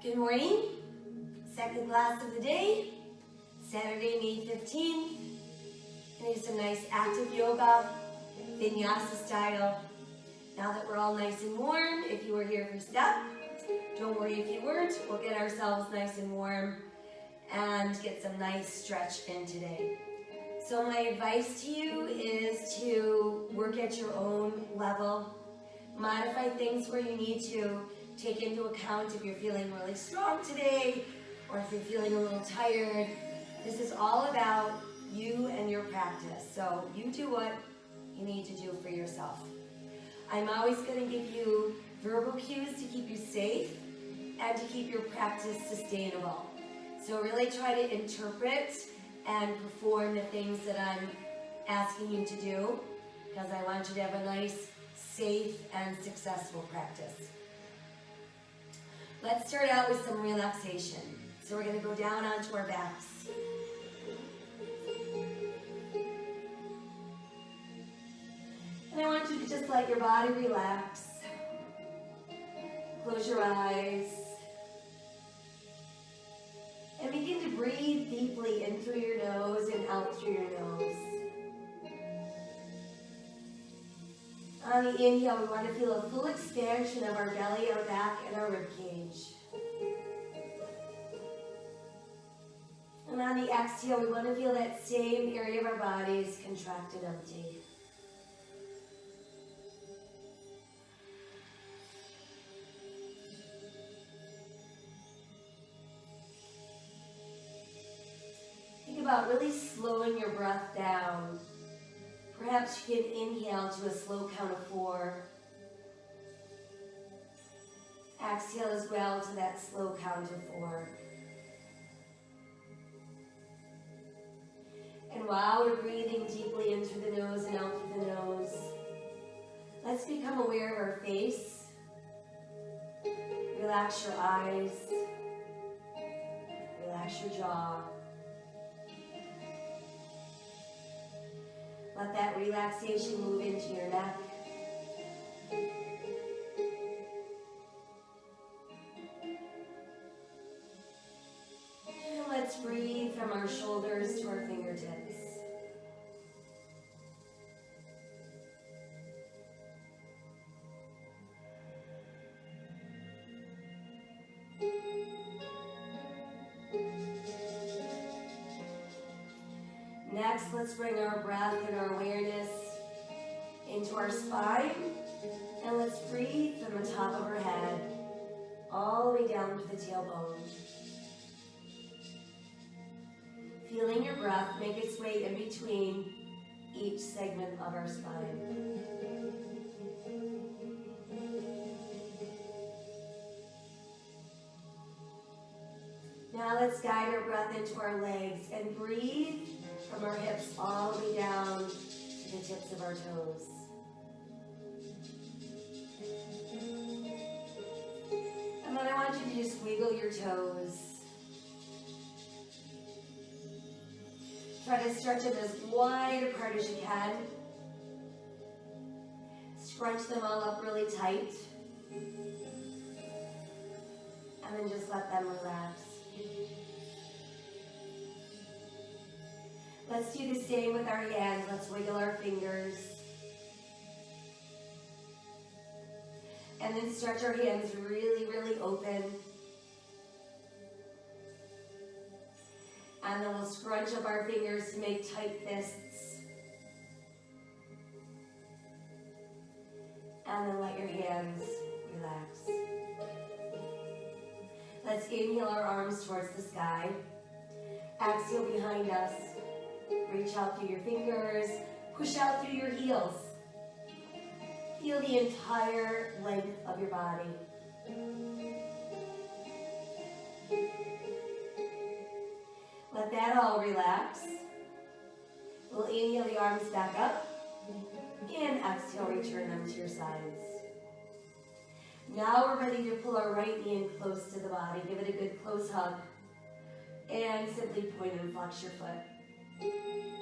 Good morning. Second class of the day, Saturday, May 15th. And do some nice active yoga, vinyasa style. Now that we're all nice and warm, if you were here for step, don't worry if you weren't, we'll get ourselves nice and warm and get some nice stretch in today. So my advice to you is to work at your own level, modify things where you need to, take into account if you're feeling really strong today or if you're feeling a little tired. This is all about you and your practice. So you do what you need to do for yourself. I'm always going to give you verbal cues to keep you safe and to keep your practice sustainable. So really try to interpret and perform the things that I'm asking you to do, because I want you to have a nice, safe, and successful practice. Let's start out with some relaxation. So we're going to go down onto our backs. And I want you to just let your body relax. Close your eyes. And begin to breathe deeply in through your nose and out through your nose. On the inhale, we want to feel a full expansion of our belly, our back, and our rib cage. And on the exhale, we want to feel that same area of our bodies contract and empty. Think about really slowing your breath down. Perhaps you can inhale to a slow count of 4. Exhale as well to that slow count of 4. And while we're breathing deeply in through the nose and out through the nose, let's become aware of our face. Relax your eyes. Relax your jaw. Let that relaxation move into your neck. And let's breathe from our shoulders to our fingertips. Next, let's bring our breath and our awareness into our spine, and let's breathe from the top of our head all the way down to the tailbone. Feeling your breath make its way in between each segment of our spine. Now let's guide our breath into our legs and breathe from our hips all the way down to the tips of our toes. And then I want you to just wiggle your toes. Try to stretch them as wide apart as you can. Scrunch them all up really tight. And then just let them relax. Let's do the same with our hands. Let's wiggle our fingers. And then stretch our hands really, really open. And then we'll scrunch up our fingers to make tight fists. And then let your hands relax. Let's inhale our arms towards the sky. Exhale behind us. Reach out through your fingers, push out through your heels. Feel the entire length of your body. Let that all relax. We'll inhale the arms back up, and exhale, return them to your sides. Now we're ready to pull our right knee in close to the body. Give it a good close hug, and simply point and flex your foot.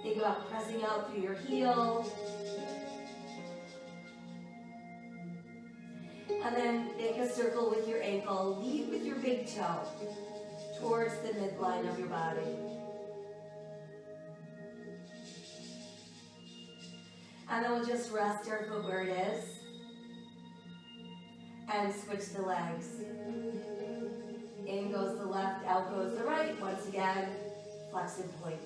Think about pressing out through your heel. And then make a circle with your ankle. Lead with your big big toe towards the midline of your body. And then we'll just rest our foot where it is and switch the legs. In goes the left, out goes the right. Once again, flex and point.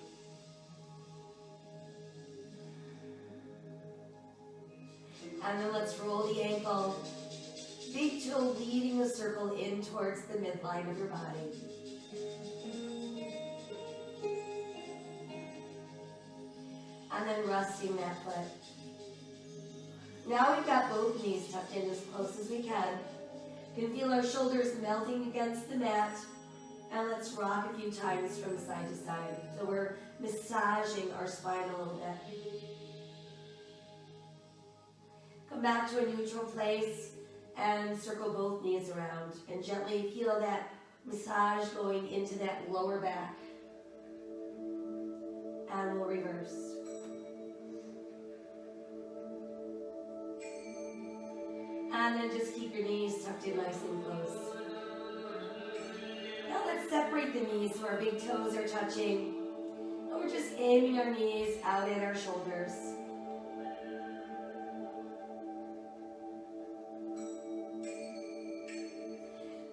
And then let's roll the ankle. Big toe leading the circle in towards the midline of your body. And then resting that foot. Now we've got both knees tucked in as close as we can. You can feel our shoulders melting against the mat. And let's rock a few times from side to side. So we're massaging our spine a little bit. Come back to a neutral place and circle both knees around. And gently feel that massage going into that lower back. And we'll reverse. And then just keep your knees tucked in nice and close. Now let's separate the knees so our big toes are touching. And we're just aiming our knees out at our shoulders.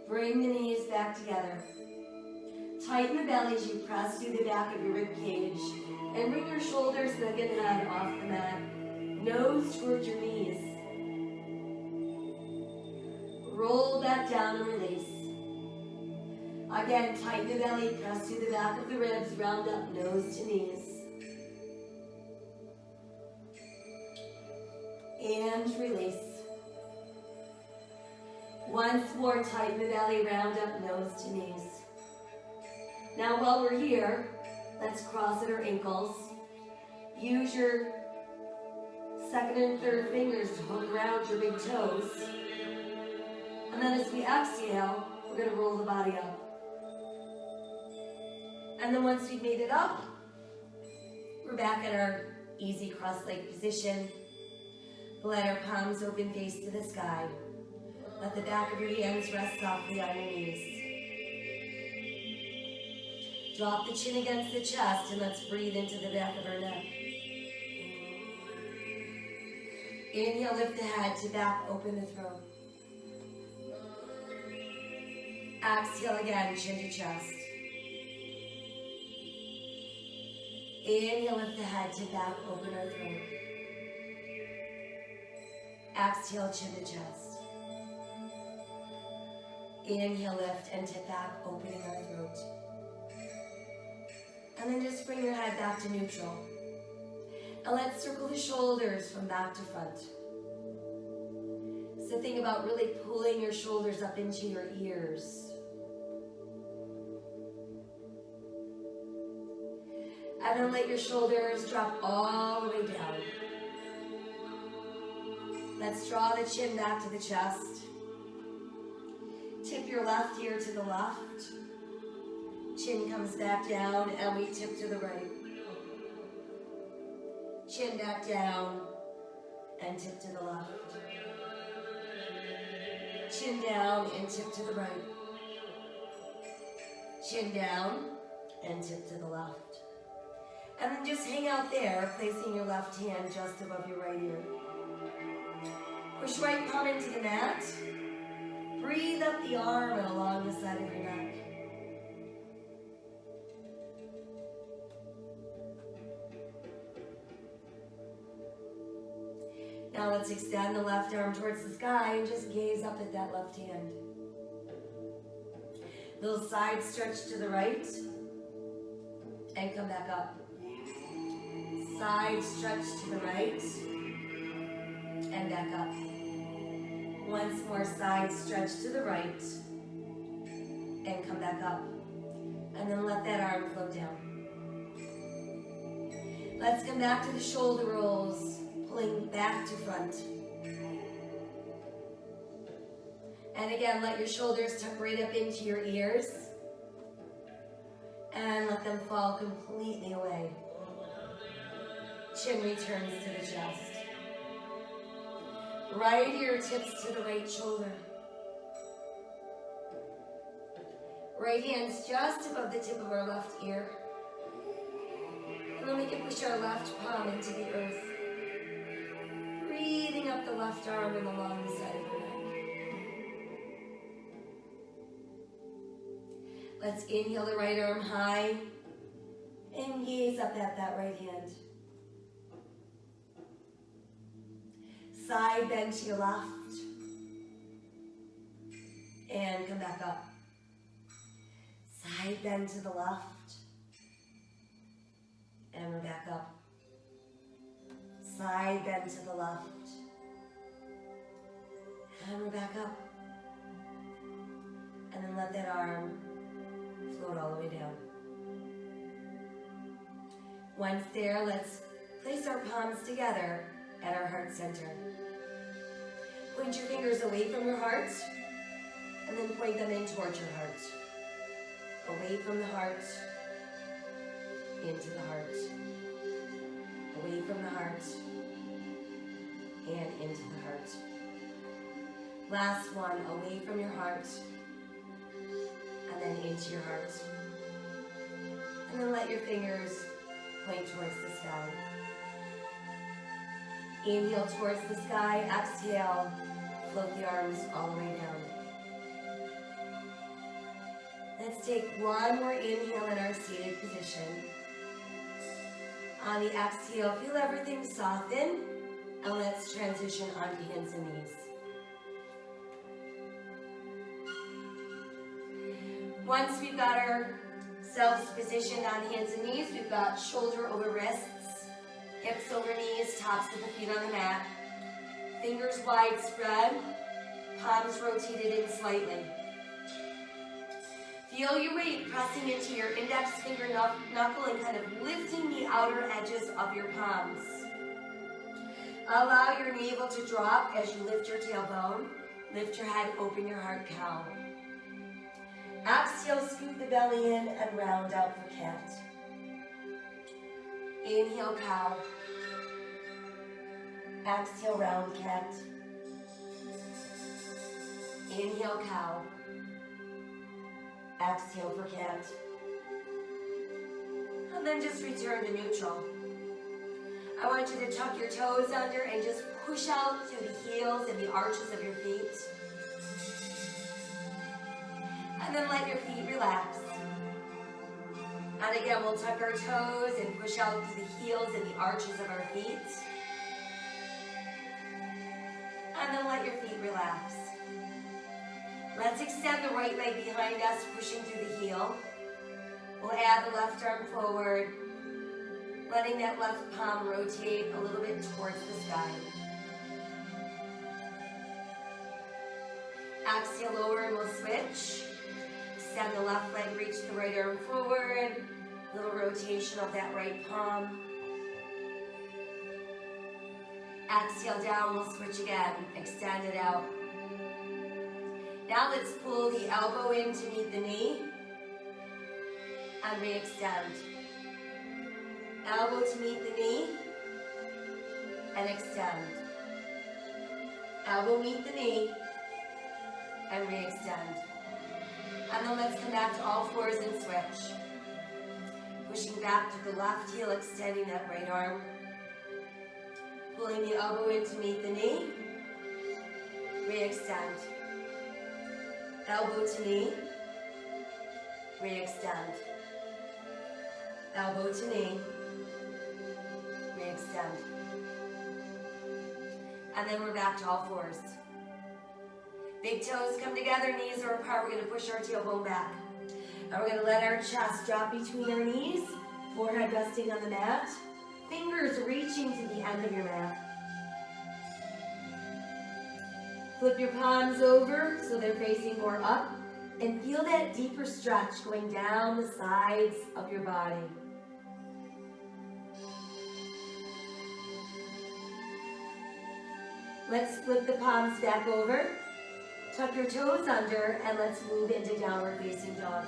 Bring the knees back together. Tighten the belly as you press through the back of your rib cage. And bring your shoulders, neck and head off the mat. Nose towards your knees. Roll back down and release. Again, tighten the belly, press through the back of the ribs, round up, nose to knees. And release. Once more, tighten the belly, round up, nose to knees. Now while we're here, let's cross at our ankles. Use your second and third fingers to hook around your big toes. And then as we exhale, we're going to roll the body up. And then once we've made it up, we're back at our easy cross-legged position. Let our palms open, face to the sky. Let the back of your hands rest softly on your knees. Drop the chin against the chest and let's breathe into the back of our neck. Inhale, lift the head to back, open the throat. Exhale again, chin to chest. Inhale, lift the head to back, open our throat. Exhale, chin to chest. Inhale, lift, and tip back, opening our throat. And then just bring your head back to neutral. And let's circle the shoulders from back to front. So think about really pulling your shoulders up into your ears. And then let your shoulders drop all the way down. Let's draw the chin back to the chest. Tip your left ear to the left. Chin comes back down and we tip to the right. Chin back down and tip to the left. Chin down and tip to the right. Chin down and tip to the left. And then just hang out there, placing your left hand just above your right ear. Push right palm into the mat. Breathe up the arm and along the side of your neck. Now let's extend the left arm towards the sky and just gaze up at that left hand. Little side stretch to the right and come back up. Side stretch to the right and back up. Once more, side stretch to the right and come back up. And then let that arm float down. Let's come back to the shoulder rolls, pulling back to front. And again, let your shoulders tuck right up into your ears and let them fall completely away. Chin returns to the chest. Right ear tips to the right shoulder. Right hand's just above the tip of our left ear. And then we can push our left palm into the earth. Breathing up the left arm and along the side of your neck. Let's inhale the right arm high and gaze up at that right hand. Side bend to your left and come back up. Side bend to the left and we're back up. Side bend to the left and we're back up. And then let that arm float all the way down. Once there, let's place our palms together at our heart center. Point your fingers away from your heart and then point them in towards your heart. Away from the heart, into the heart. Away from the heart, and into the heart. Last one, away from your heart, and then into your heart. And then let your fingers point towards the sky. Inhale towards the sky, exhale, float the arms all the way down. Let's take one more inhale in our seated position. On the exhale, feel everything soften, and let's transition onto hands and knees. Once we've got ourselves positioned on hands and knees, we've got shoulder over wrists, hips over knees, tops of the feet on the mat, fingers wide spread, palms rotated in slightly. Feel your weight pressing into your index finger knuckle and kind of lifting the outer edges of your palms. Allow your navel to drop as you lift your tailbone. Lift your head, open your heart, cow. Exhale, scoot the belly in and round out for cat. Inhale, cow. Exhale, round cat. Inhale, cow. Exhale for cat. And then just return to neutral. I want you to tuck your toes under and just push out through the heels and the arches of your feet. And then let your feet relax. And again, we'll tuck our toes and push out through the heels and the arches of our feet. And then let your feet relax. Let's extend the right leg behind us, pushing through the heel. We'll add the left arm forward, letting that left palm rotate a little bit towards the sky. Exhale, lower, and we'll switch. Extend the left leg, reach the right arm forward. Little rotation of that right palm. Exhale down, we'll switch again. Extend it out. Now let's pull the elbow in to meet the knee and re-extend. Elbow to meet the knee and extend. Elbow meet the knee and re-extend. And then let's come back to all fours and switch. Pushing back to the left heel, extending that right arm. Pulling the elbow in to meet the knee. Re-extend. Elbow to knee, re-extend. Elbow to knee, re-extend. And then we're back to all fours. Big toes come together, knees are apart. We're going to push our tailbone back. And we're going to let our chest drop between our knees, forehead resting on the mat, fingers reaching to the end of your mat. Flip your palms over so they're facing more up and feel that deeper stretch going down the sides of your body. Let's flip the palms back over, tuck your toes under, and let's move into downward facing dog.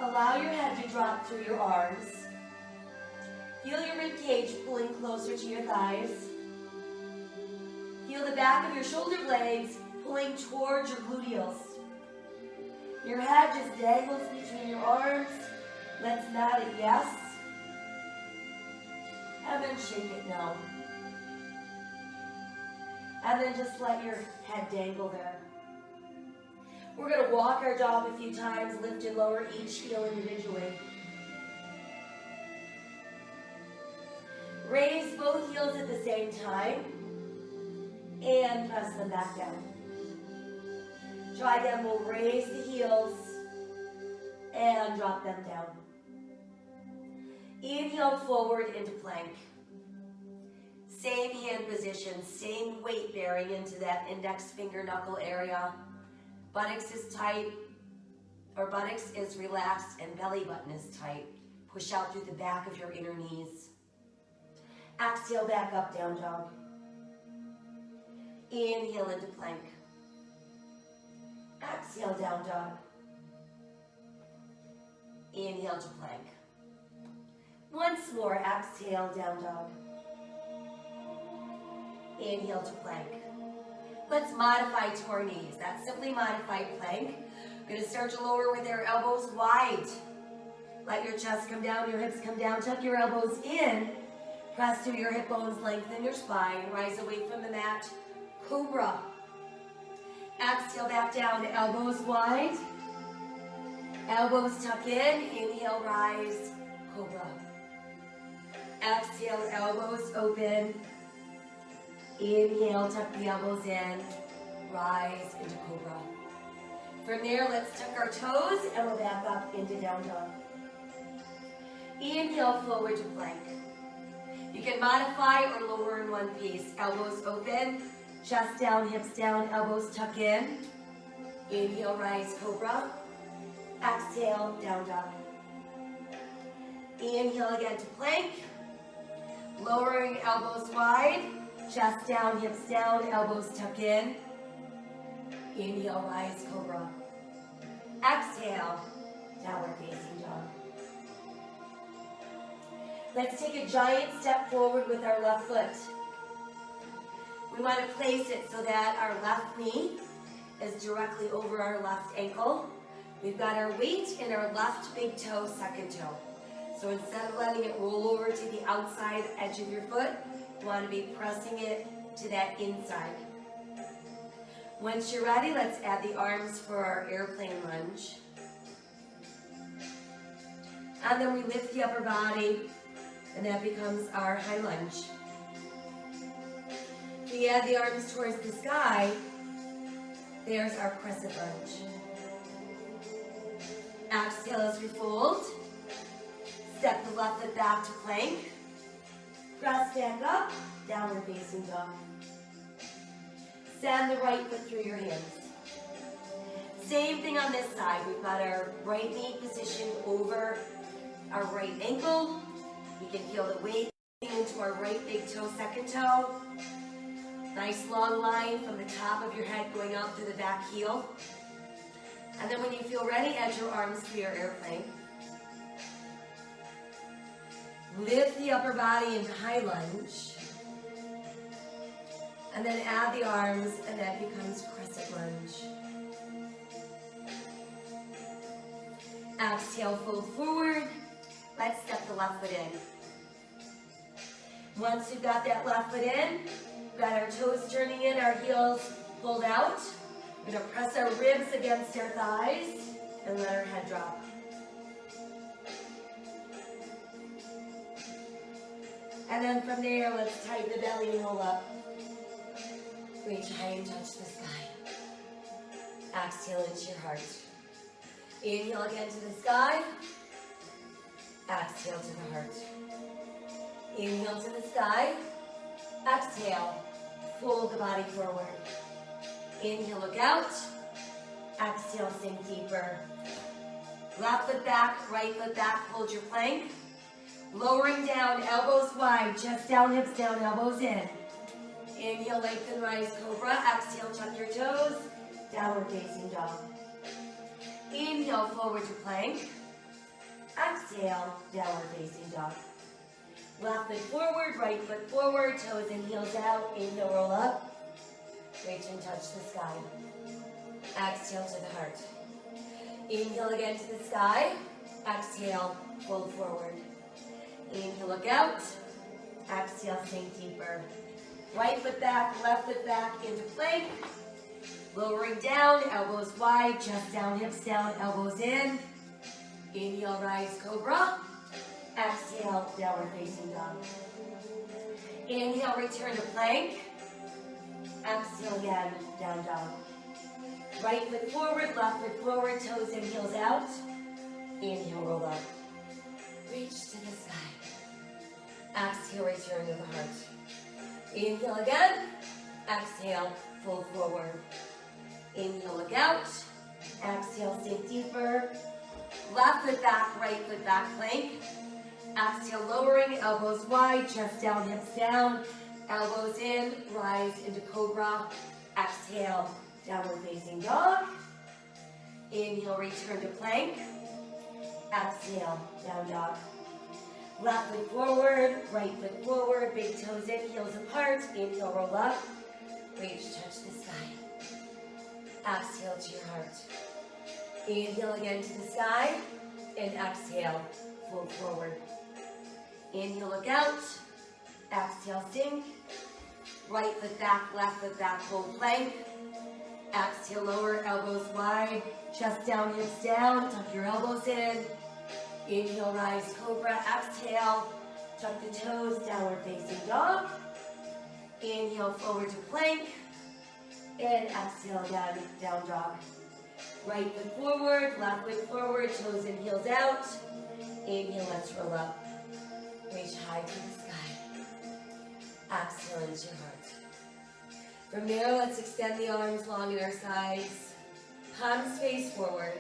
Allow your head to drop through your arms. Feel your rib cage pulling closer to your thighs. Feel the back of your shoulder blades pulling towards your gluteals. Your head just dangles between your arms. Let's nod it yes. And then shake it no. And then just let your head dangle there. We're going to walk our dog a few times, lift and lower each heel individually. Raise both heels at the same time and press them back down. Try again, we'll raise the heels and drop them down. Inhale forward into plank. Same hand position, same weight bearing into that index finger knuckle area. Buttocks is tight, or buttocks is relaxed and belly button is tight. Push out through the back of your inner knees. Exhale back up, down dog. Inhale into plank. Exhale, down dog. Inhale to plank. Once more, exhale, down dog. Inhale to plank. Let's modify to our knees. That's simply modified plank. We're going to start to lower with our elbows wide. Let your chest come down, your hips come down. Tuck your elbows in. Press through your hip bones, lengthen your spine. Rise away from the mat. Cobra. Exhale back down to elbows wide. Elbows tuck in. Inhale, rise. Cobra. Exhale, elbows open. Inhale, tuck the elbows in. Rise into Cobra. From there, let's tuck our toes and we'll back up into down dog. Inhale, forward to plank. You can modify or lower in one piece. Elbows open, chest down, hips down, elbows tuck in. Inhale, rise, Cobra. Exhale, down dog. Inhale again to plank. Lowering elbows wide, chest down, hips down, elbows tuck in. Inhale, rise, Cobra. Exhale, downward facing dog. Let's take a giant step forward with our left foot. We want to place it so that our left knee is directly over our left ankle. We've got our weight in our left big toe, second toe. So instead of letting it roll over to the outside edge of your foot, you want to be pressing it to that inside. Once you're ready, let's add the arms for our airplane lunge. And then we lift the upper body, and that becomes our high lunge. If we add the arms towards the sky, there's our crescent lunge. Exhale as we fold. Step the left foot back to plank. Press back up, downward facing dog. Send the right foot through your hands. Same thing on this side. We've got our right knee positioned over our right ankle. We can feel the weight into our right big toe, second toe. Nice long line from the top of your head going out through the back heel. And then when you feel ready, add your arms to your airplane. Lift the upper body into high lunge. And then add the arms, and that becomes crescent lunge. Exhale, fold forward. Let's step the left foot in. Once you've got that left foot in, we've got our toes turning in, our heels pulled out. We're going to press our ribs against our thighs and let our head drop. And then from there, let's tighten the belly and roll up. Reach high and touch the sky. Exhale into your heart. Inhale again to the sky. Exhale to the heart. Inhale to the sky. Exhale. Fold the body forward. Inhale, look out. Exhale, sink deeper. Left foot back, right foot back, hold your plank. Lowering down, elbows wide, chest down, hips down, elbows in. Inhale, lengthen, rise, Cobra. Exhale, tuck your toes. Downward facing dog. Inhale, forward to plank. Exhale, downward facing dog. Left foot forward, right foot forward, toes and heels out. Inhale, roll up. Reach and touch the sky. Exhale to the heart. Inhale again to the sky. Exhale, fold forward. Inhale, look out. Exhale, sink deeper. Right foot back, left foot back into plank. Lowering down, elbows wide, chest down, hips down, elbows in. Inhale, rise, cobra. Exhale, downward facing dog. Inhale, return to plank. Exhale again, down dog. Right foot forward, left foot forward, toes in, heels out. Inhale, roll up. Reach to the sky. Exhale, return to the heart. Inhale again. Exhale, fold forward. Inhale, look out. Exhale, sink deeper. Left foot back, right foot back plank. Exhale, lowering, elbows wide, chest down, hips down. Elbows in, rise into cobra. Exhale, downward facing dog. Inhale, return to plank. Exhale, down dog. Left foot forward, right foot forward, big toes in, heels apart. Inhale, roll up. Reach, touch the sky. Exhale to your heart. Inhale again to the sky. And exhale, fold forward. Inhale, look out. Exhale, sink. Right foot back, left foot back, hold plank. Exhale, lower, elbows wide. Chest down, hips down. Tuck your elbows in. Inhale, rise, cobra. Exhale, tuck the toes, downward facing dog. Inhale, forward to plank. And exhale again, down dog. Right foot forward, left foot forward, toes in, heels out. Inhale, let's roll up. Reach high to the sky. Exhale into your heart. From there, let's extend the arms long at our sides. Palms face forward.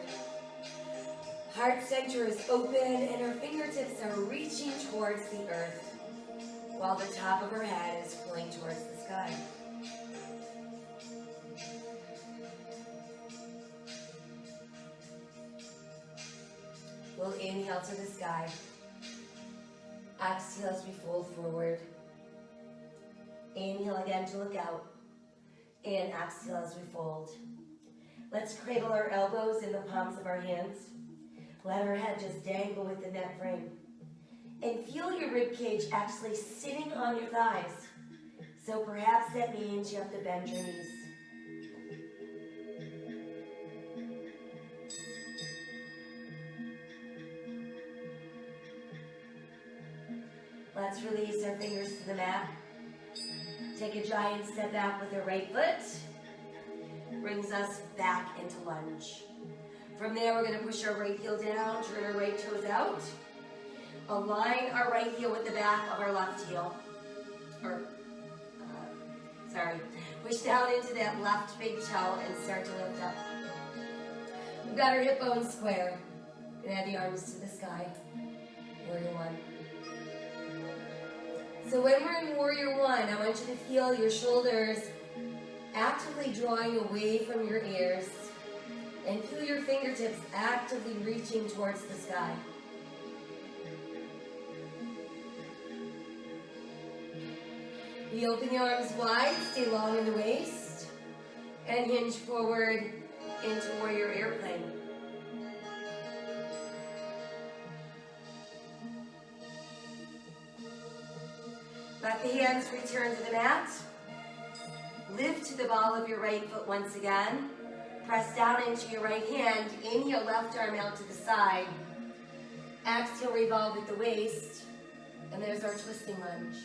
Heart center is open and our fingertips are reaching towards the earth while the top of our head is pulling towards the sky. We'll inhale to the sky. Exhale as we fold forward. Inhale again to look out. And exhale as we fold. Let's cradle our elbows in the palms of our hands. Let our head just dangle with the neck frame. And feel your rib cage actually sitting on your thighs. So perhaps that means you have to bend your knees. Let's release our fingers to the mat. Take a giant step back with our right foot. Brings us back into lunge. From there, we're going to push our right heel down, turn our right toes out. Align our right heel with the back of our left heel. Push down into that left big toe and start to lift up. We've got our hip bones square. And add the arms to the sky. Warrior One. So when we're in Warrior One, I want you to feel your shoulders actively drawing away from your ears and feel your fingertips actively reaching towards the sky. We open the arms wide, stay long in the waist, and hinge forward into Warrior Airplane. Let the hands return to the mat. Lift the ball of your right foot once again. Press down into your right hand. Inhale, left arm out to the side. Exhale, revolve at the waist. And there's our twisting lunge.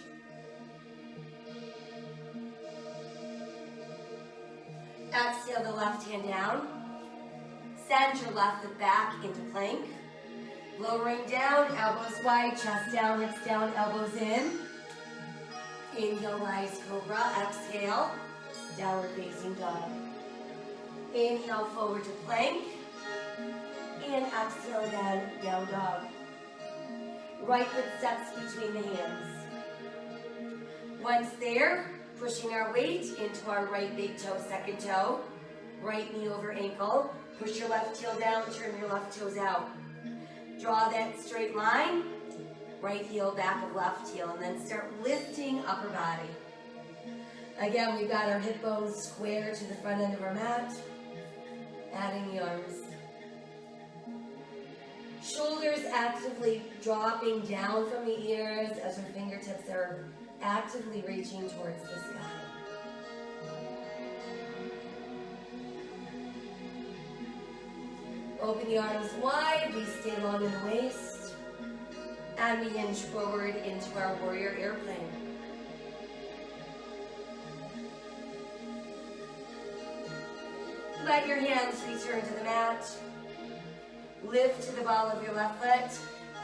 Exhale the left hand down. Send your left foot back into plank. Lowering down, elbows wide, chest down, hips down, elbows in. Inhale, rise, cobra. Exhale, downward facing dog. Inhale, forward to plank. And exhale again, down dog. Right foot steps between the hands. Once there, pushing our weight into our right big toe, second toe. Right knee over ankle. Push your left heel down, turn your left toes out. Draw that straight line. Right heel, back of left heel, and then start lifting upper body. Again, we've got our hip bones square to the front end of our mat. Adding the arms. Shoulders actively dropping down from the ears as your fingertips are actively reaching towards the sky. Open the arms wide, we stay long in the waist, and we hinge forward into our warrior airplane. Let your hands return to the mat. Lift to the ball of your left foot.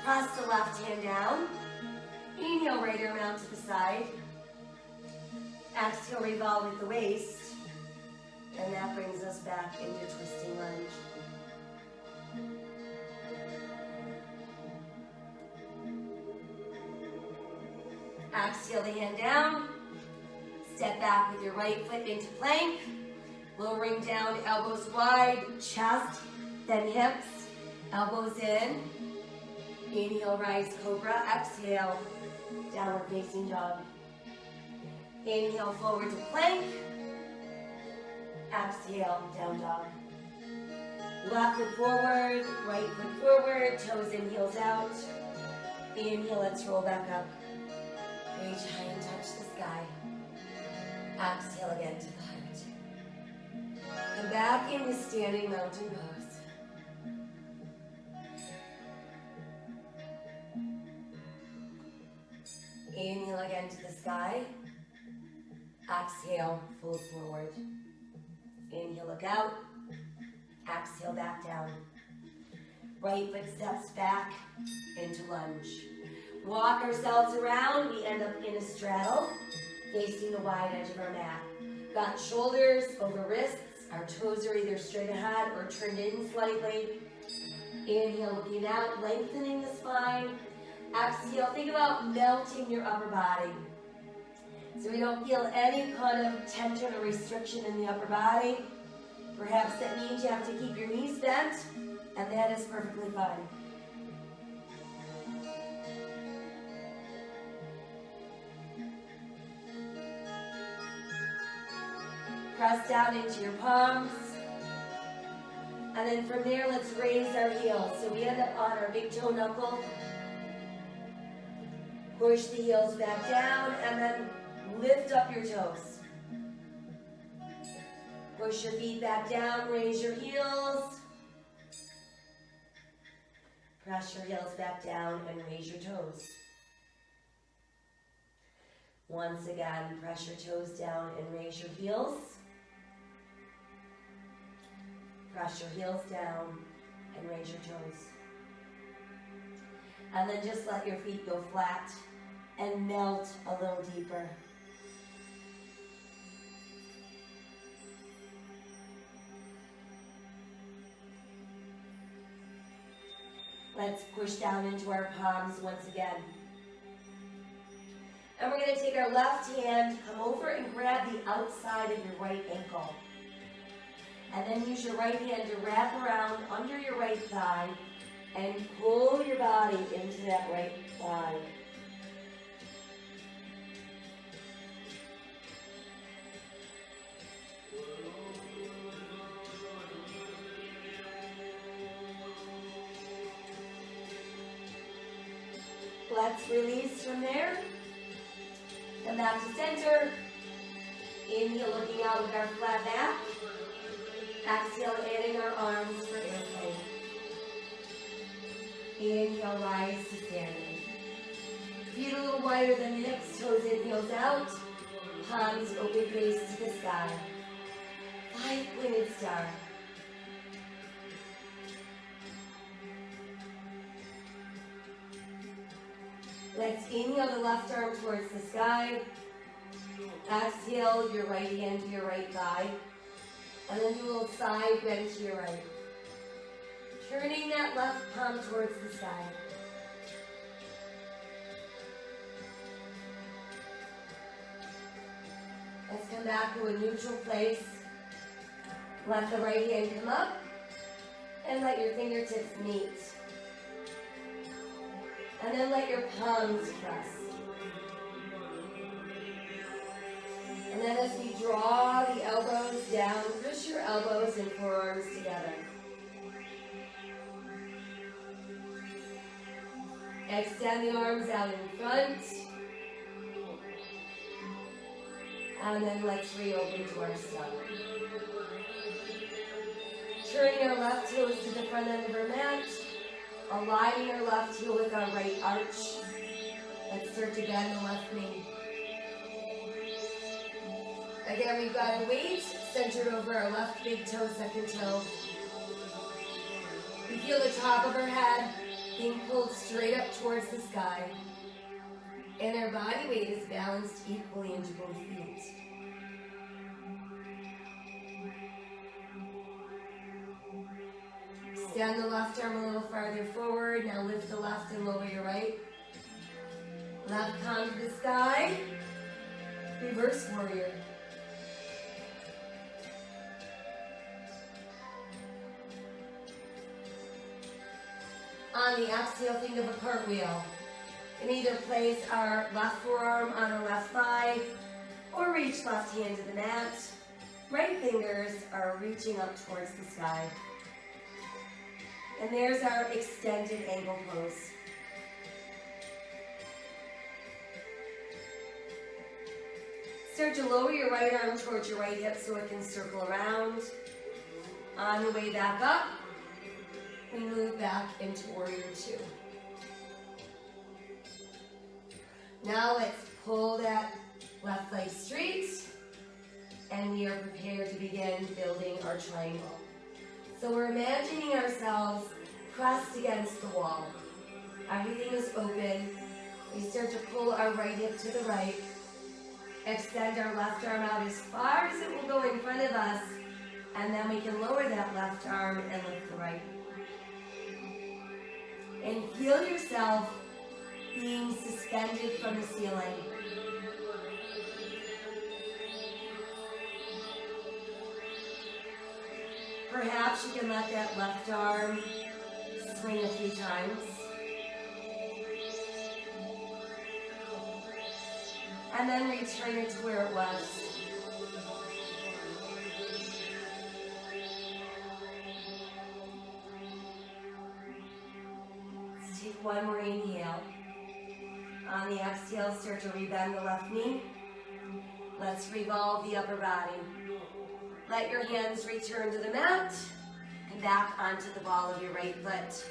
Press the left hand down. Inhale, right arm out to the side. Exhale, revolve with the waist. And that brings us back into twisting lunge. Exhale the hand down. Step back with your right foot into plank. Lowering down, elbows wide, chest, then hips. Elbows in. Inhale, rise, cobra. Exhale, downward facing dog. Inhale, forward to plank. Exhale, down dog. Left foot forward, right foot forward, toes in, heels out. Inhale, let's roll back up. Reach high and touch the sky. Exhale again to the heart. Come back into standing mountain pose. Inhale again to the sky. Exhale, fold forward. Inhale, look out. Exhale, back down. Right foot steps back into lunge. Walk ourselves around. We end up in a straddle, facing the wide edge of our mat. Got shoulders over wrists. Our toes are either straight ahead or turned in slightly. Inhale, looking out, lengthening the spine. Exhale, think about melting your upper body. So we don't feel any kind of tension or restriction in the upper body. Perhaps that means you have to keep your knees bent, and that is perfectly fine. Press down into your palms. And then from there, let's raise our heels. So we end up on our big toe knuckle. Push the heels back down, and then lift up your toes. Push your feet back down, raise your heels. Press your heels back down and raise your toes. Once again, press your toes down and raise your heels. Press your heels down and raise your toes. And then just let your feet go flat and melt a little deeper. Let's push down into our palms once again. And we're going to take our left hand, come over and grab the outside of your right ankle. And then use your right hand to wrap around under your right thigh and pull your body into that right thigh. Let's release from there. Come back to center. Inhale, looking out with our flat back. Exhale, adding our arms for airplane. Inhale, rise to standing. Feet a little wider than hips, toes in, heels out. Palms open, face to the sky. 5-pointed star. Let's inhale the left arm towards the sky. Exhale your right hand to your right thigh. And then do a little side bend to your right. Turning that left palm towards the sky. Let's come back to a neutral place. Let the right hand come up. And let your fingertips meet. And then let your palms press. And then as we draw the elbows down, push your elbows and forearms together. Extend the arms out in front. And then let's reopen to our stomach. Turning our left toes to the front end of our mat. Aligning our left heel with our right arch. Let's start to bend the left knee. Again, we've got a weight centered over our left big toe, second toe. We feel the top of our head being pulled straight up towards the sky. And our body weight is balanced equally into both feet. Extend the left arm a little farther forward. Now lift the left and lower your right. Left palm to the sky. Reverse warrior. On the exhale, think of a cartwheel. And either place our left forearm on our left thigh or reach left hand to the mat. Right fingers are reaching up towards the sky. And there's our extended ankle pose. Start to lower your right arm towards your right hip so it can circle around. On the way back up, we move back into Warrior Two. Now let's pull that left leg straight, and we are prepared to begin building our triangle. So we're imagining ourselves pressed against the wall. Everything is open. We start to pull our right hip to the right, extend our left arm out as far as it will go in front of us, and then we can lower that left arm and lift the right. And feel yourself being suspended from the ceiling. Perhaps you can let that left arm swing a few times. And then return it to where it was. Let's take one more inhale. On the exhale, start to rebend the left knee. Let's revolve the upper body. Let your hands return to the mat and back onto the ball of your right foot.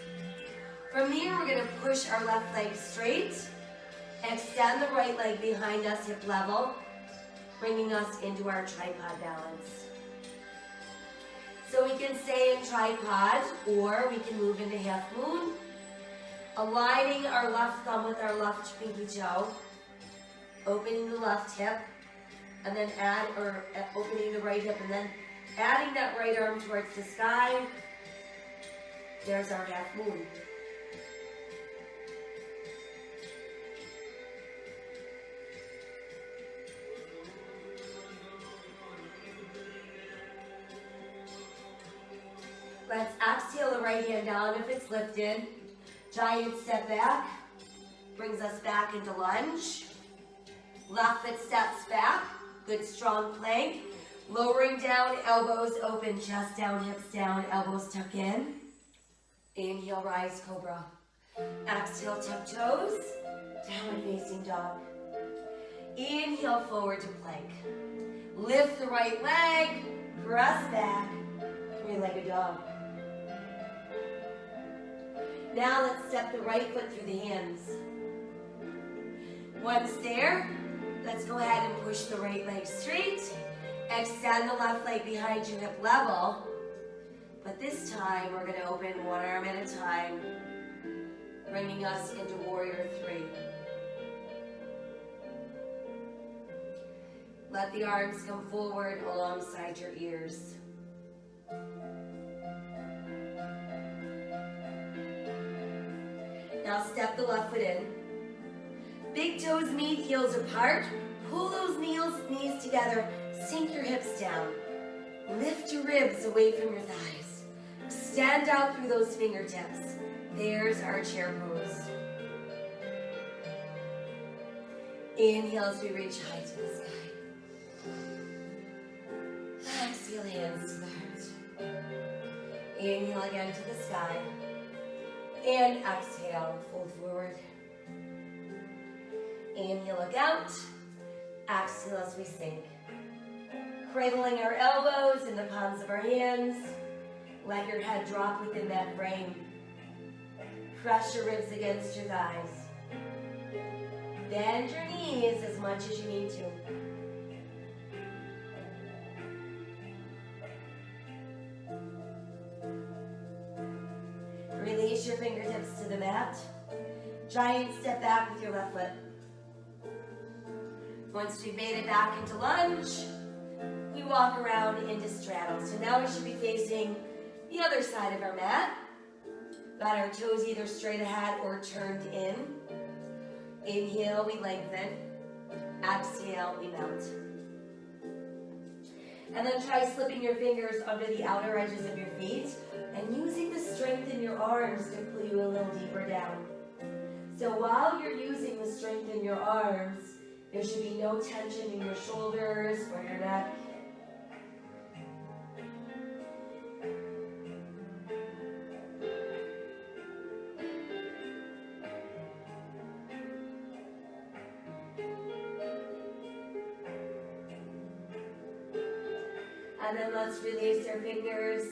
From here, we're going to push our left leg straight. Extend the right leg behind us, hip level, bringing us into our tripod balance. So we can stay in tripod, or we can move into half moon, aligning our left thumb with our left pinky toe, opening the left hip, and then opening the right hip, and then adding that right arm towards the sky. There's our half moon. Let's exhale the right hand down if it's lifted. Giant step back, brings us back into lunge. Left foot steps back, good strong plank. Lowering down, elbows open, chest down, hips down, elbows tuck in. Inhale, rise, cobra. Exhale, tuck toes, downward facing dog. Inhale, forward to plank. Lift the right leg, press back, three-legged dog. Now let's step the right foot through the hands. Once there, let's go ahead and push the right leg straight. Extend the left leg behind you, hip level. But this time, we're going to open one arm at a time, bringing us into Warrior Three. Let the arms come forward alongside your ears. Now step the left foot in. Big toes meet, heels apart. Pull those knees together. Sink your hips down. Lift your ribs away from your thighs. Stand out through those fingertips. There's our chair pose. Inhale as we reach high to the sky. Exhale, hands to the heart. Inhale again to the sky. And exhale, fold forward. Inhale, look out. Exhale as we sink. Cradling our elbows in the palms of our hands. Let your head drop within that frame. Press your ribs against your thighs. Bend your knees as much as you need to. Release your fingertips to the mat. Giant step back with your left foot. Once we've made it back into lunge, we walk around into straddle. So now we should be facing the other side of our mat. Got our toes either straight ahead or turned in. Inhale, we lengthen. Exhale, we mount. And then try slipping your fingers under the outer edges of your feet and using the strength in your arms to pull you a little deeper down. So while you're using the strength in your arms, there should be no tension in your shoulders or your neck. And then let's release our fingers,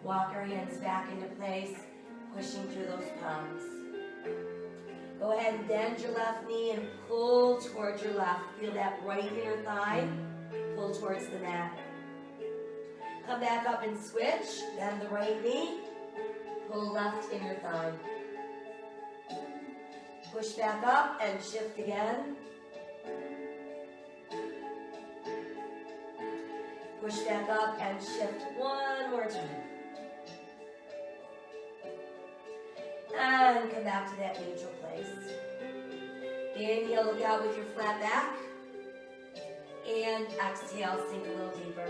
walk our hands back into place, pushing through those palms. Go ahead and bend your left knee and pull towards your left. Feel that right inner thigh, pull towards the mat. Come back up and switch, bend the right knee, pull left inner thigh. Push back up and shift again. Push back up and shift one more time. And come back to that neutral place. Inhale, look out with your flat back. And exhale, sink a little deeper.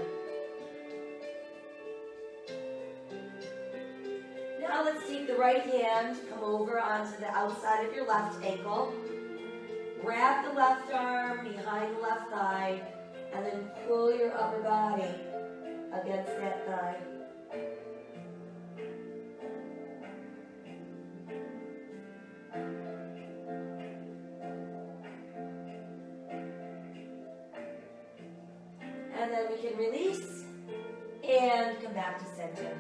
Now let's take the right hand, come over onto the outside of your left ankle. Wrap the left arm behind the left thigh. And then pull your upper body against that thigh. And then we can release and come back to center.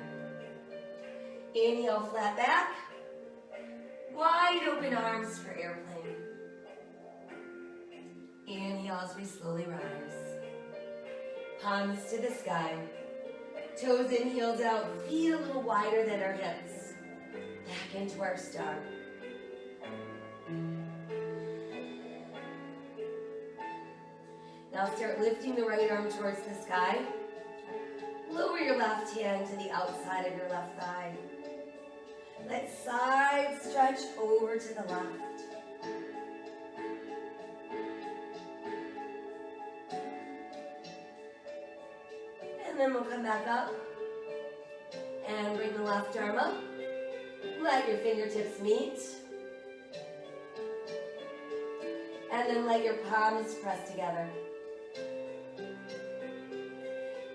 Inhale, flat back. Wide open arms for airplane. Inhale as we slowly rise. Palms to the sky. Toes in, heels out. Feet a little wider than our hips. Back into our star. Now start lifting the right arm towards the sky. Lower your left hand to the outside of your left thigh. Let's side stretch over to the left. And then we'll come back up and bring the left arm up. Let your fingertips meet. And then let your palms press together.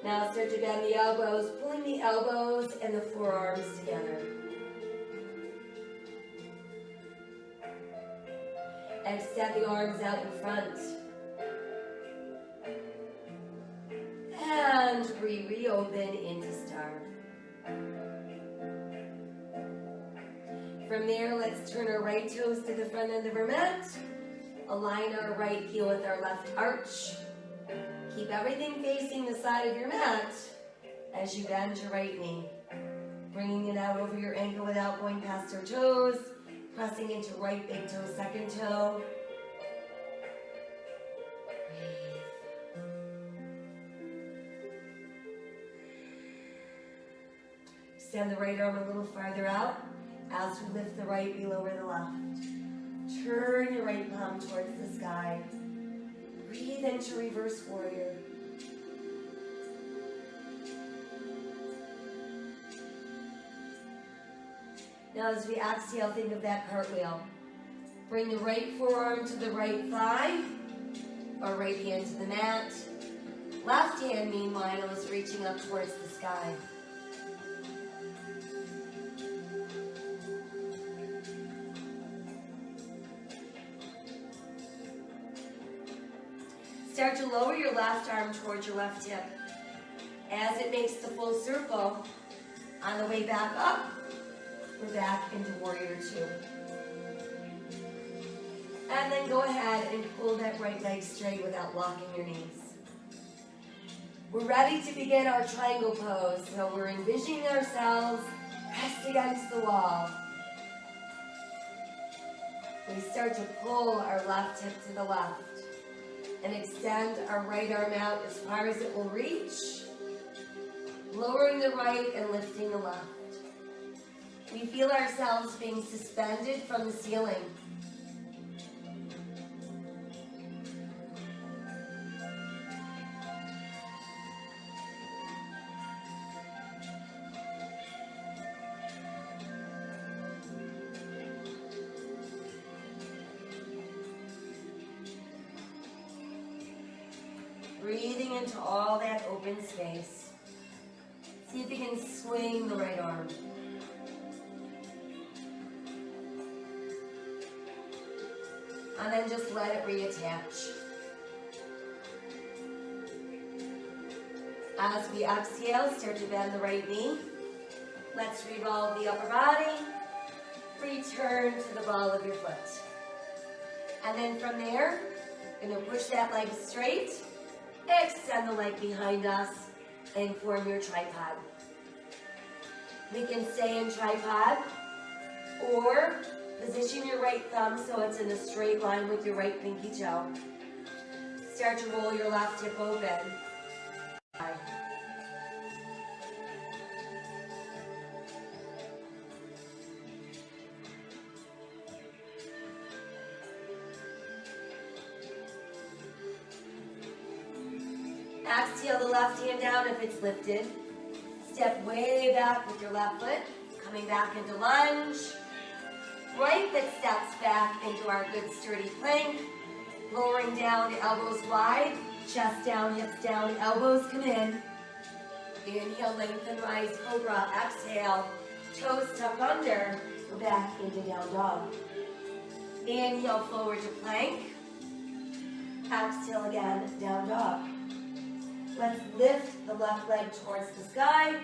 Now start to bend the elbows, pulling the elbows and the forearms together. Extend the arms out in front. And we reopen into star. From there, let's turn our right toes to the front end of our mat. Align our right heel with our left arch. Keep everything facing the side of your mat as you bend your right knee. Bringing it out over your ankle without going past your toes. Pressing into right big toe, second toe. Extend the right arm a little farther out. As we lift the right, we lower the left. Turn your right palm towards the sky. Breathe into reverse warrior. Now as we exhale, think of that cartwheel. Bring the right forearm to the right thigh, or right hand to the mat. Left hand, meanwhile, is reaching up towards the sky. Start to lower your left arm towards your left hip. As it makes the full circle, on the way back up, we're back into warrior two. And then go ahead and pull that right leg straight without locking your knees. We're ready to begin our triangle pose. So we're envisioning ourselves pressed against the wall. We start to pull our left hip to the left and extend our right arm out as far as it will reach, lowering the right and lifting the left. We feel ourselves being suspended from the ceiling. Breathing into all that open space. See if you can swing the right arm. And then just let it reattach. As we exhale, start to bend the right knee. Let's revolve the upper body. Return to the ball of your foot. And then from there, you're going to push that leg straight. Extend the leg behind us and form your tripod. We can stay in tripod or position your right thumb so it's in a straight line with your right pinky toe. Start to roll your left hip open. Exhale the left hand down if it's lifted. Step way back with your left foot. Coming back into lunge. Right foot steps back into our good sturdy plank. Lowering down, elbows wide. Chest down, hips down, elbows come in. Inhale, lengthen, rise, cobra. Exhale, toes tuck under. Go back into down dog. Inhale, forward to plank. Exhale again, down dog. Let's lift the left leg towards the sky,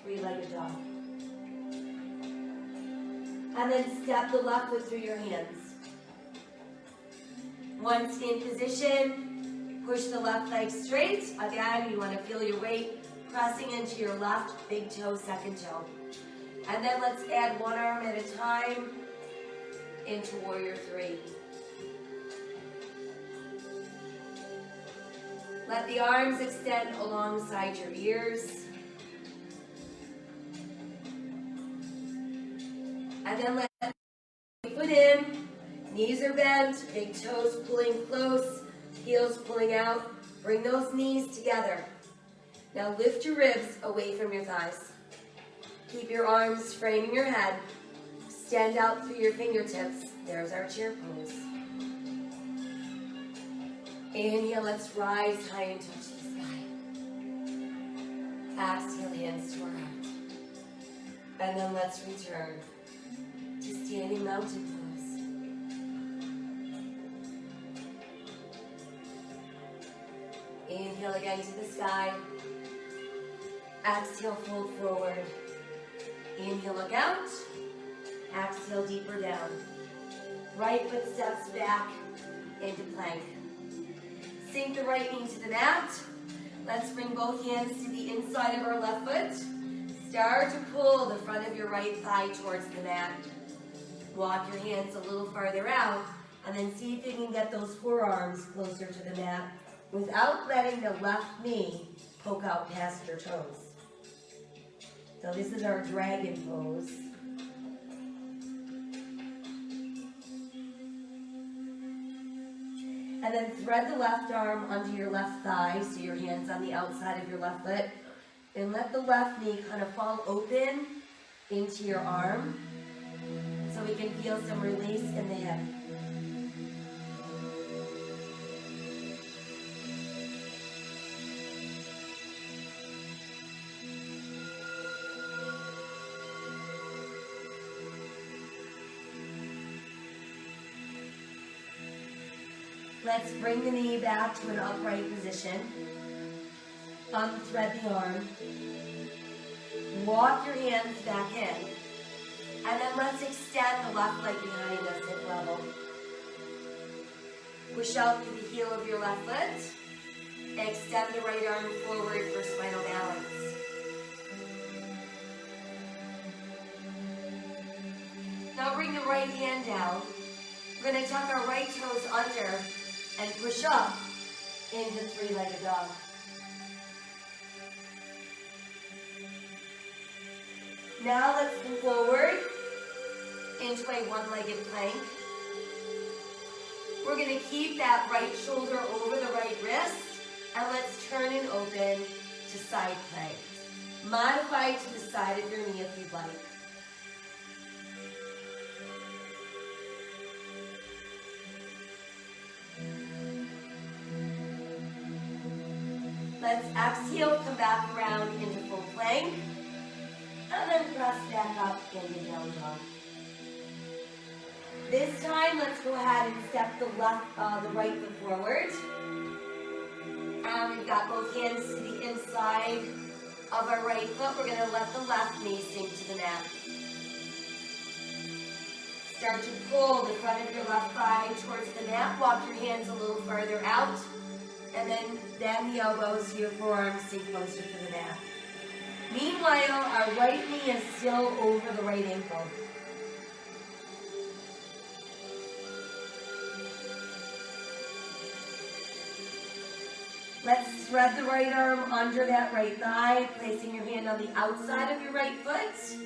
three-legged dog. And then step the left foot through your hands. Once in position, push the left leg straight. Again, you want to feel your weight pressing into your left big toe, second toe. And then let's add one arm at a time into warrior three. Let the arms extend alongside your ears. And then let the foot in, knees are bent, big toes pulling close, heels pulling out. Bring those knees together. Now lift your ribs away from your thighs. Keep your arms framing your head. Stand out through your fingertips. There's our chair pose. Inhale, let's rise high and touch the sky. Exhale, hands to our heart. And then let's return to standing mountain pose. Inhale again to the sky. Exhale, fold forward. Inhale, look out. Exhale, deeper down. Right foot steps back into plank. Sink the right knee to the mat. Let's bring both hands to the inside of our left foot. Start to pull the front of your right thigh towards the mat. Walk your hands a little farther out, and then see if you can get those forearms closer to the mat without letting the left knee poke out past your toes. So this is our dragon pose. And then thread the left arm onto your left thigh, so your hand's on the outside of your left foot. And let the left knee kind of fall open into your arm, so we can feel some release in the hip. Let's bring the knee back to an upright position. Unthread the arm. Walk your hands back in. And then let's extend the left leg behind us hip level. Push out through the heel of your left foot. And extend the right arm forward for spinal balance. Now bring the right hand down. We're going to tuck our right toes under and push up into three-legged dog. Now let's come forward into a one-legged plank. We're going to keep that right shoulder over the right wrist, and let's turn and open to side plank. Modify to the side of your knee if you'd like. Let's exhale, come back around into full plank, and then press back up into down dog. This time, let's go ahead and step the right foot forward. And we've got both hands to the inside of our right foot. We're going to let the left knee sink to the mat. Start to pull the front of your left thigh towards the mat. Walk your hands a little farther out. And then bend the elbows to your forearms, sink closer to the mat. Meanwhile, our right knee is still over the right ankle. Let's thread the right arm under that right thigh, placing your hand on the outside of your right foot.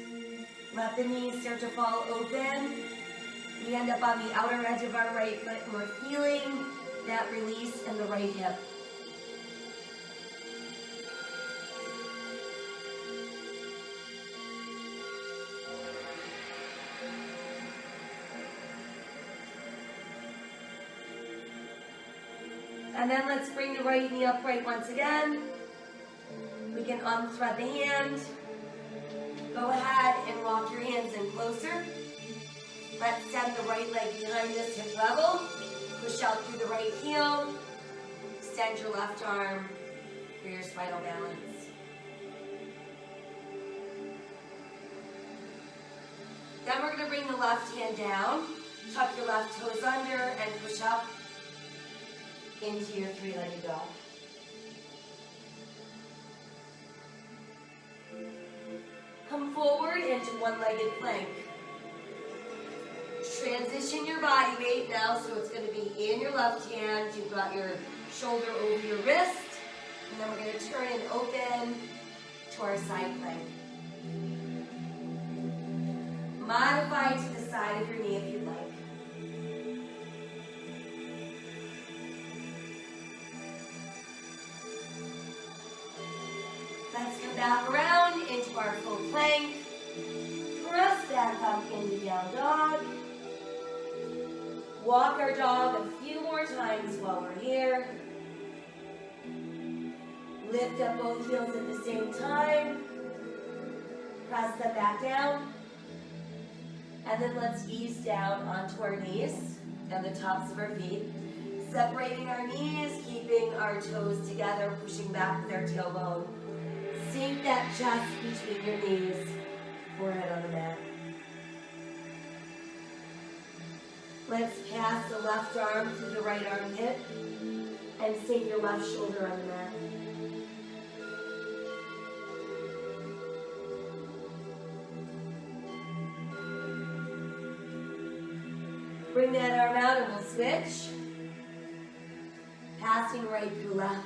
Let the knees start to fall open. We end up on the outer edge of our right foot, and we're feeling that release in the right hip. And then let's bring the right knee upright once again. We can unthread the hand. Go ahead and walk your hands in closer. Let's send the right leg behind us, hip level. Push out through the right heel. Extend your left arm for your spinal balance. Then we're going to bring the left hand down. Tuck your left toes under and push up into your three-legged dog. Come forward into one-legged plank. Transition your body weight now, so it's going to be in your left hand. You've got your shoulder over your wrist. And then we're going to turn and open to our side plank. Modify to the side of your knee if you'd like. Let's come back around into our full plank. Press back up into down dog. Walk our dog a few more times while we're here. Lift up both heels at the same time. Press them back down. And then let's ease down onto our knees and the tops of our feet. Separating our knees, keeping our toes together, pushing back with our tailbone. Sink that chest between your knees, forehead on the mat. Let's pass the left arm through the right armpit and sink your left shoulder on the mat. Bring that arm out and we'll switch. Passing right through left.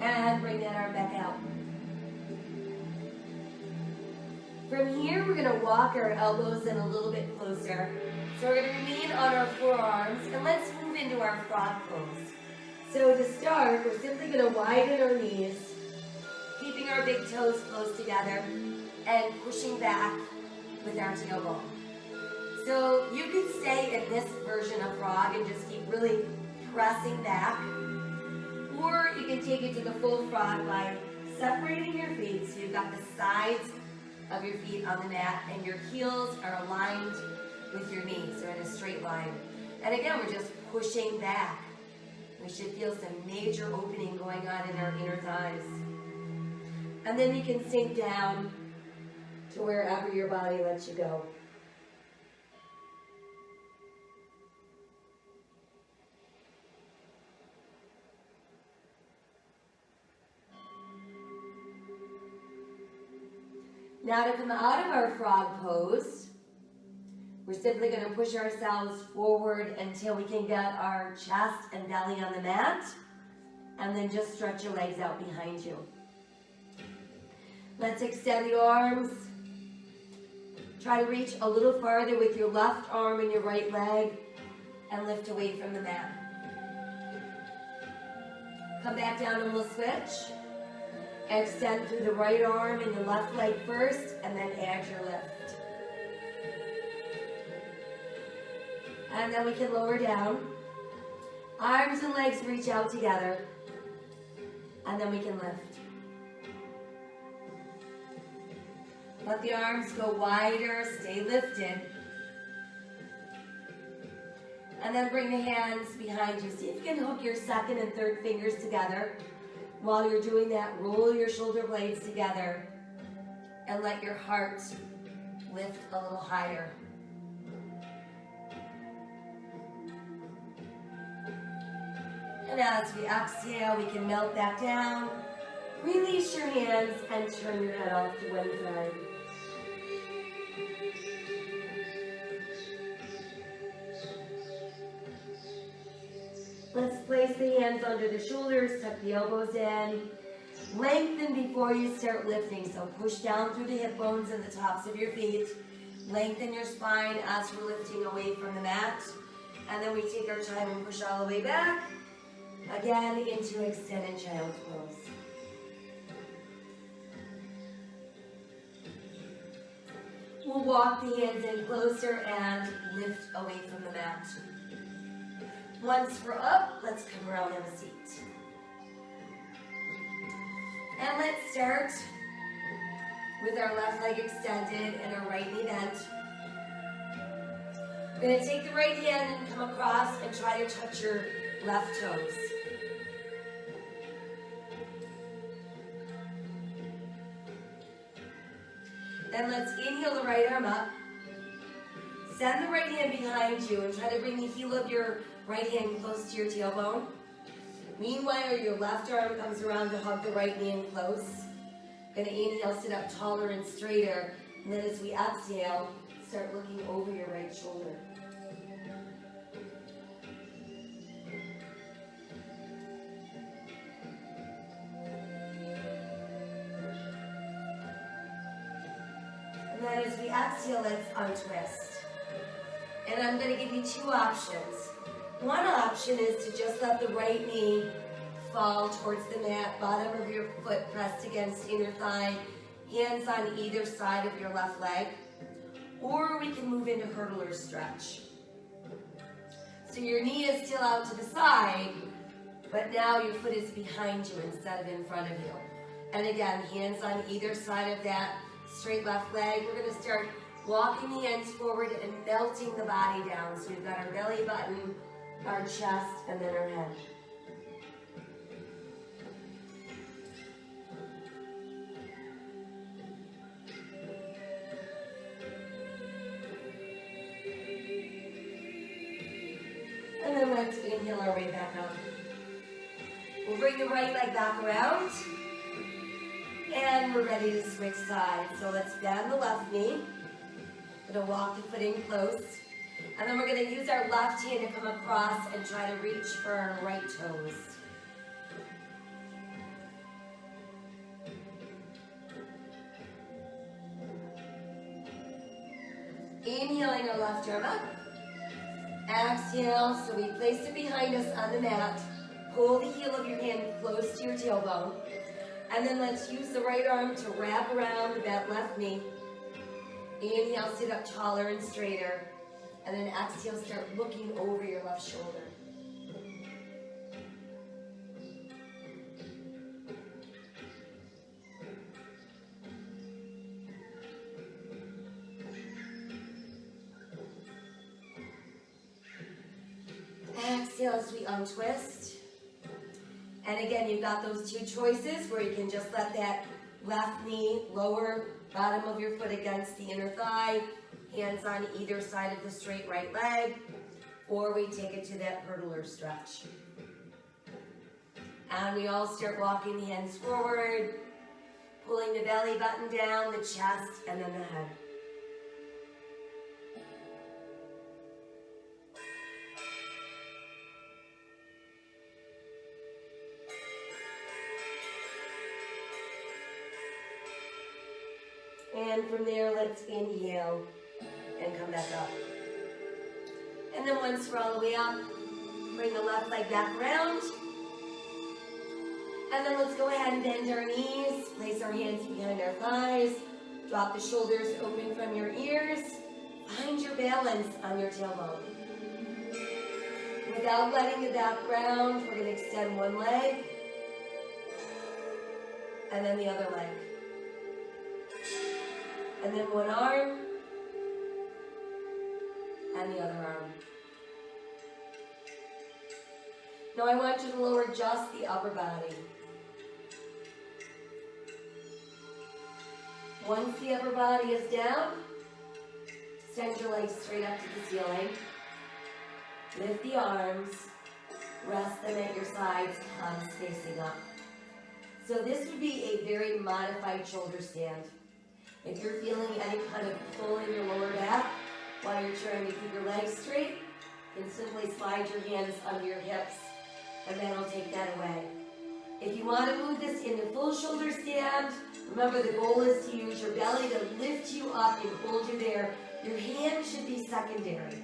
And bring that arm back out. From here, we're going to walk our elbows in a little bit closer. So we're going to remain on our forearms, and let's move into our frog pose. So to start, we're simply going to widen our knees, keeping our big toes close together, and pushing back with our tailbone. So you can stay in this version of frog and just keep really pressing back. Or you can take it to the full frog by separating your feet so you've got the sides of your feet on the mat and your heels are aligned with your knees, or in a straight line. And again, we're just pushing back. We should feel some major opening going on in our inner thighs. And then you can sink down to wherever your body lets you go. Now to come out of our frog pose, we're simply going to push ourselves forward until we can get our chest and belly on the mat, and then just stretch your legs out behind you. Let's extend the arms. Try to reach a little farther with your left arm and your right leg, and lift away from the mat. Come back down and we'll switch. Extend through the right arm and the left leg first, and then add your lift. And then we can lower down. Arms and legs reach out together, and then we can lift. Let the arms go wider, stay lifted. And then bring the hands behind you. See if you can hook your second and third fingers together. While you're doing that, roll your shoulder blades together and let your heart lift a little higher. And as we exhale, we can melt back down. Release your hands and turn your head off to one side. Let's place the hands under the shoulders, tuck the elbows in. Lengthen before you start lifting, so push down through the hip bones and the tops of your feet. Lengthen your spine as we're lifting away from the mat. And then we take our time and push all the way back. Again, into extended child's pose. We'll walk the hands in closer and lift away from the mat. Once we're up, let's come around and have a seat. And let's start with our left leg extended and our right knee bent. We're going to take the right hand and come across and try to touch your left toes. Then let's inhale the right arm up. Send the right hand behind you and try to bring the heel of your right hand close to your tailbone. Meanwhile, your left arm comes around to hug the right knee in close. Gonna inhale, sit up taller and straighter. And then as we exhale, start looking over your right shoulder. And then as we exhale, let's untwist. And I'm going to give you two options. One option is to just let the right knee fall towards the mat, bottom of your foot pressed against inner thigh, hands on either side of your left leg. Or we can move into hurdler stretch. So your knee is still out to the side, but now your foot is behind you instead of in front of you. And again, hands on either side of that straight left leg. We're going to start walking the hands forward and melting the body down. So we've got our belly button, our chest, and then our head. And then let's inhale our way back up. We'll bring the right leg back around. And we're ready to switch sides. So let's bend the left knee. We're going to walk the foot in close. And then we're going to use our left hand to come across and try to reach for our right toes. Inhaling our left arm up. Exhale, so we place it behind us on the mat. Pull the heel of your hand close to your tailbone. And then let's use the right arm to wrap around that left knee. Inhale, sit up taller and straighter. And then exhale, start looking over your left shoulder. exhale as we untwist. And again, you've got those two choices where you can just let that left knee, lower bottom of your foot against the inner thigh, hands on either side of the straight right leg, or we take it to that hurdler stretch. And we all start walking the hands forward, pulling the belly button down, the chest, and then the head. And from there, let's inhale and come back up. And then once we're all the way up, bring the left leg back around. And then let's go ahead and bend our knees, place our hands behind our thighs, drop the shoulders open from your ears, find your balance on your tailbone. Without letting the back round, we're going to extend one leg, and then the other leg. And then one arm, and the other arm. Now I want you to lower just the upper body. Once the upper body is down, send your legs straight up to the ceiling. Lift the arms, rest them at your sides, palms facing up. So this would be a very modified shoulder stand. If you're feeling any kind of pull in your lower back while you're trying to keep your legs straight, you can simply slide your hands under your hips, and that'll take that away. If you want to move this into full shoulder stand, remember the goal is to use your belly to lift you up and hold you there. Your hands should be secondary.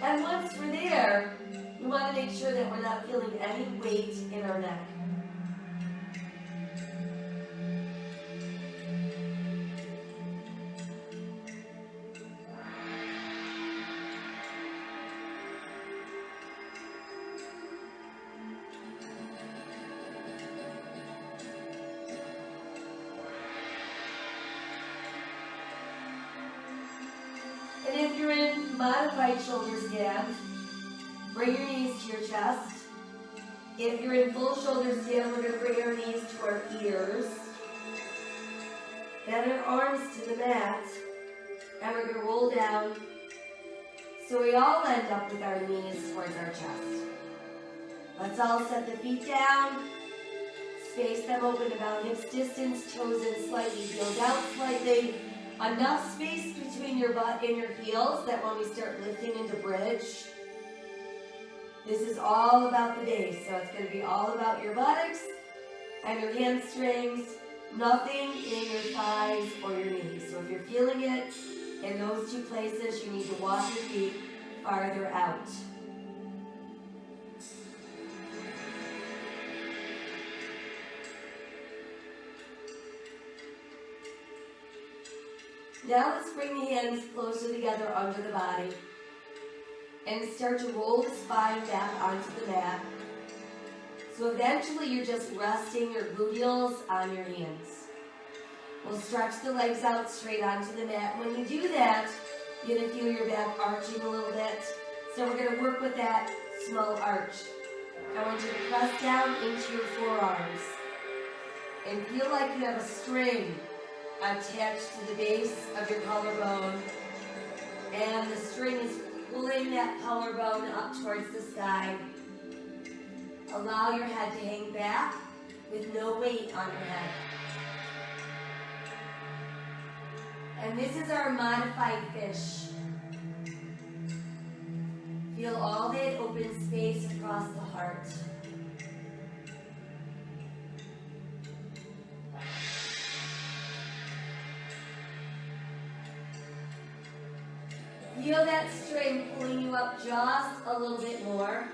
And once we're there, we want to make sure that we're not feeling any weight in our neck. And if you're in modified shoulder stand, bring your knees to your chest. If you're in full shoulder stand, we're going to bring our knees to our ears. Bend our arms to the mat, and we're going to roll down so we all end up with our knees towards our chest. Let's all set the feet down, space them open about hips distance, toes in slightly, heels out slightly. Enough space between your butt and your heels that when we start lifting into bridge, this is all about the base. So it's going to be all about your buttocks and your hamstrings, nothing in your thighs or your knees. So if you're feeling it in those two places, you need to walk your feet farther out. Now let's bring the hands closer together under the body and start to roll the spine back onto the mat. So eventually you're just resting your gluteals on your hands. We'll stretch the legs out straight onto the mat. When you do that, you're going to feel your back arching a little bit. So we're going to work with that small arch. I want you to press down into your forearms and feel like you have a string attached to the base of your collarbone, and the string is pulling that collarbone up towards the sky. Allow your head to hang back with no weight on your head. And this is our modified fish. Feel all that open space across the heart. Feel that string pulling you up just a little bit more.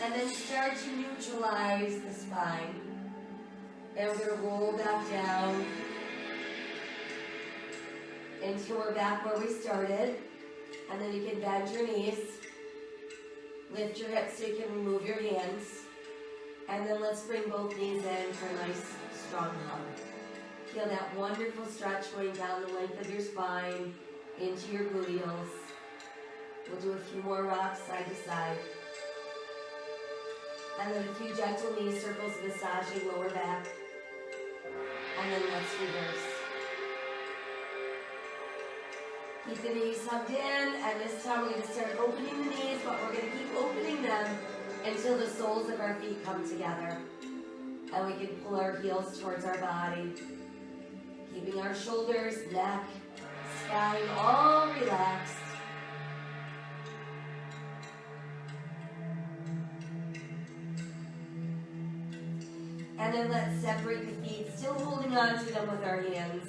And then start to neutralize the spine. And we're going to roll back down until we're back where we started. And then you can bend your knees. Lift your hips so you can remove your hands. And then let's bring both knees in for a nice strong hug. Feel that wonderful stretch going down the length of your spine into your gluteals. We'll do a few more rocks side to side. And then a few gentle knee circles, massaging lower back. And then let's reverse. Keep the knees hugged in, and this time we're going to start opening the knees, but we're going to keep opening them until the soles of our feet come together. And we can pull our heels towards our body. Keeping our shoulders, neck, spine all relaxed. And then let's separate the feet, still holding on to them with our hands.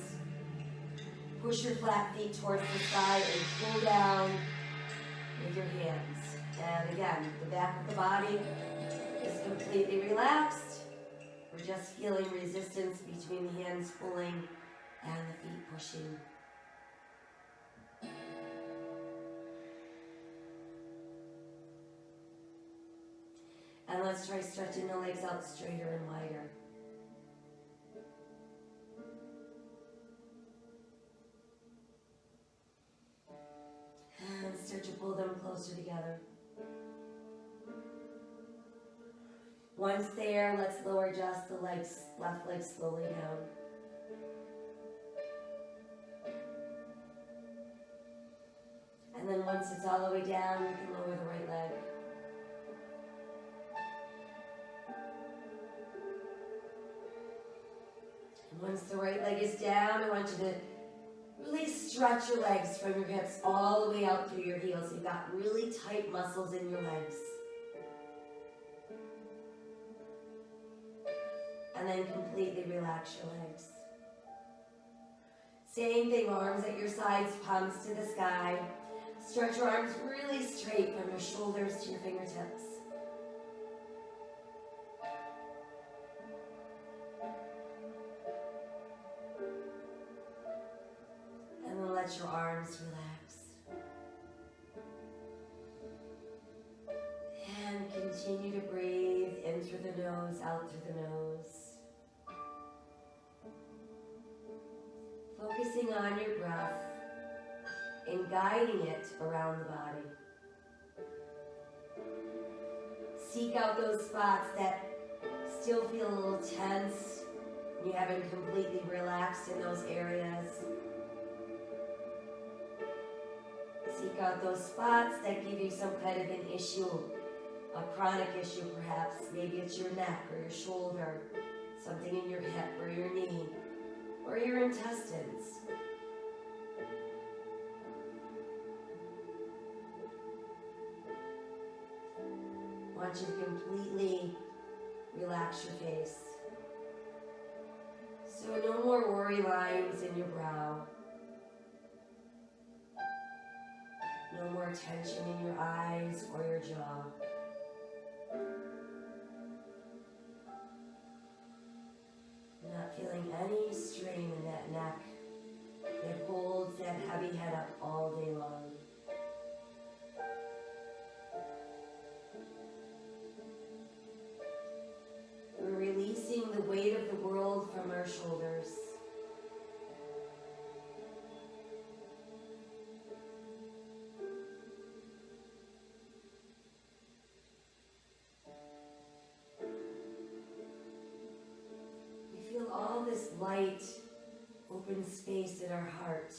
Push your flat feet towards the side and pull down with your hands. And again, the back of the body is completely relaxed. We're just feeling resistance between the hands pulling and the feet pushing. And let's try stretching the legs out straighter and wider. And start to pull them closer together. Once there, let's lower just the legs, left leg slowly down. And then once it's all the way down, you can lower the right leg. And once the right leg is down, I want you to really stretch your legs from your hips all the way out through your heels. You've got really tight muscles in your legs. And then completely relax your legs. Same thing, arms at your sides, palms to the sky. Stretch your arms really straight from your shoulders to your fingertips. And then let your arms relax. And continue to breathe in through the nose, out through the nose. Focusing on your breath and guiding it around the body. Seek out those spots that still feel a little tense. You haven't completely relaxed in those areas. Seek out those spots that give you some kind of an issue, a chronic issue perhaps. Maybe it's your neck or your shoulder, something in your hip or your knee, or your intestines. I want you to completely relax your face. So no more worry lines in your brow. No more tension in your eyes or your jaw. Not feeling any strain in that neck that holds that heavy head up all day long. We're releasing the weight of the world from our shoulders. All this light, open space in our heart.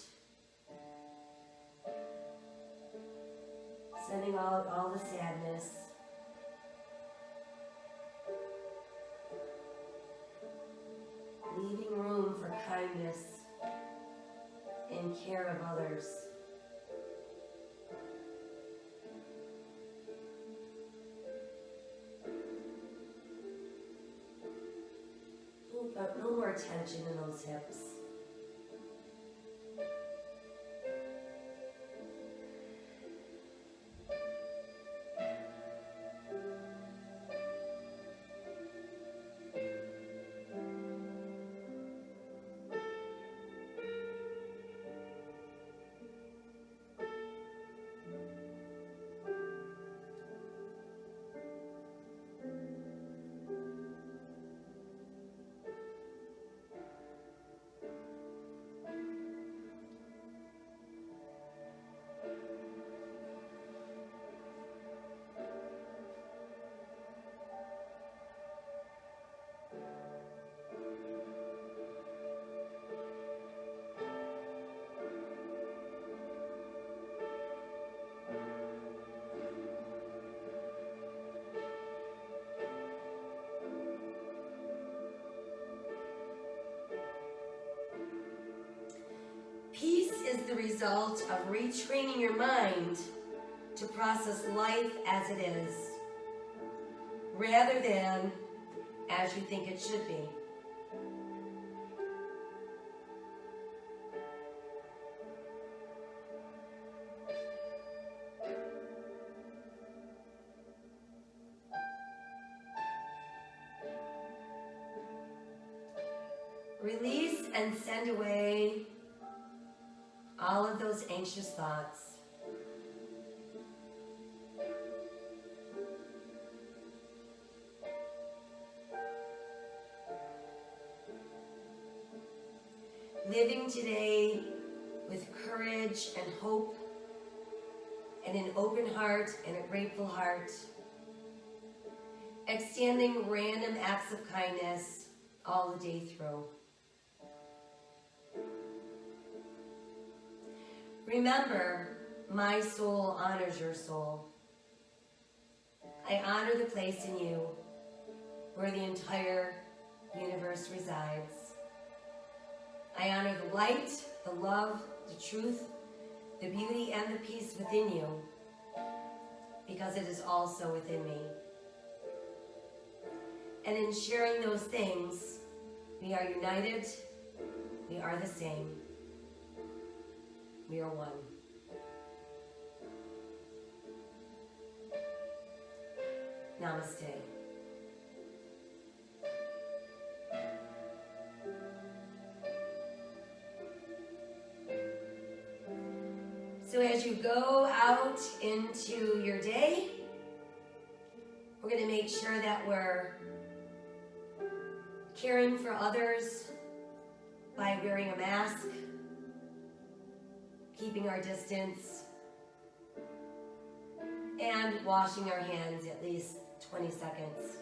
Sending out all the sadness. Leaving room for kindness and care of others. But no more tension in those hips. is the result of retraining your mind to process life as it is, rather than as you think it should be. Release and send away all of those anxious thoughts. Living today with courage and hope and an open heart and a grateful heart. Extending random acts of kindness all the day through. Remember, my soul honors your soul. I honor the place in you where the entire universe resides. I honor the light, the love, the truth, the beauty, and the peace within you, because it is also within me. And in sharing those things, we are united, we are the same, we are one. Namaste. So as you go out into your day, we're going to make sure that we're caring for others by wearing a mask, keeping our distance, and washing our hands at least 20 seconds.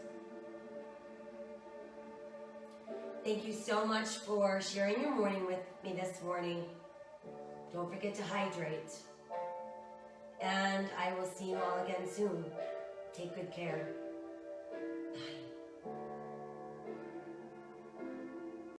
Thank you so much for sharing your morning with me this morning. Don't forget to hydrate. And I will see you all again soon. Take good care. Bye.